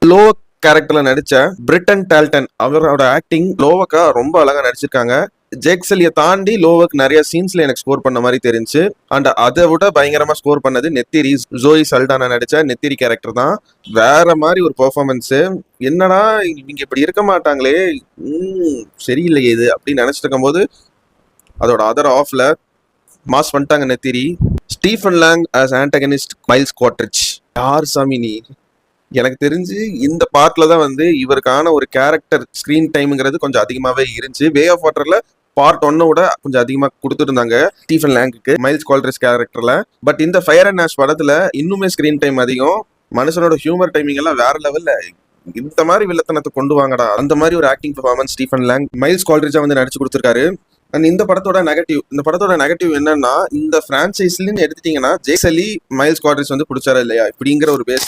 லோவக் கேரக்டர்ல நடிச்ச Britain Dalton அவரோட ஆக்டிங் லோவக்கா ரொம்ப அழகா நடிச்சிருக்காங்க. ஜேக்ஸலிய தாண்டி லோவக் நிறைய சீன்ஸ்ல எனக்கு ஸ்கோர் பண்ண மாதிரி தெரிஞ்சு. அண்ட் அதை விட பயங்கரமா ஸ்கோர் பண்ணது நெத்திரி. ஜோயி சல்டானா நடிச்ச நெத்திரி கேரக்டர் தான் வேற மாதிரி ஒரு பெர்ஃபார்மன்ஸ். என்னடா இவங்க இப்படி இருக்க மாட்டாங்களே, சரியில்லையே இது அப்படின்னு நினைச்சிட்டு இருக்கும் போது அதோட அதர் ஆஃப்ல மாஸ் பண்ணிட்டாங்க நெத்திரி. Stephen Lang as antagonist Miles Quaritch. யார் சாமி நீ? எனக்கு தெரிஞ்சு இந்த பார்ட்ல தான் வந்து இவருக்கான ஒரு கேரக்டர் ஸ்கிரீன் டைம்ங்கிறது கொஞ்சம் அதிகமாவே இருந்துச்சு. வே ஆஃப் வாட்டர்ல பார்ட் 1 விட கொஞ்சம் அதிகமா கொடுத்துருந்தாங்க ஸ்டீஃபன் லேங்குக்கு மைல்ஸ் குவாட்ரிட்ஜ் கேரக்டர்ல. பட் இந்த ஃபயர் அண்ட் ஆஷ் படத்துல இன்னுமே ஸ்கிரீன் டைம் அதிகம். மனுஷனோட ஹியூமர் டைமிங் எல்லாம் வேற லெவல்ல. இந்த மாதிரி வில்லத்தனத்தை கொண்டு வாங்கடா, அந்த மாதிரி ஒரு acting performance Stephen Lang Miles குவாட்ரிட்ஜா வந்து நடிச்சு கொடுத்துருக்காரு. அண்ட் இந்த படத்தோட நெகட்டிவ் என்னன்னா, இந்த பிரான்சைஸ்லன்னு எடுத்துட்டீங்கன்னா ஜேக்ஸலி மைல்ஸ் குவாட்ரிட்ஜ் வந்து பிடிச்சாரா இல்லையா இப்படிங்கிற ஒரு பேஸ்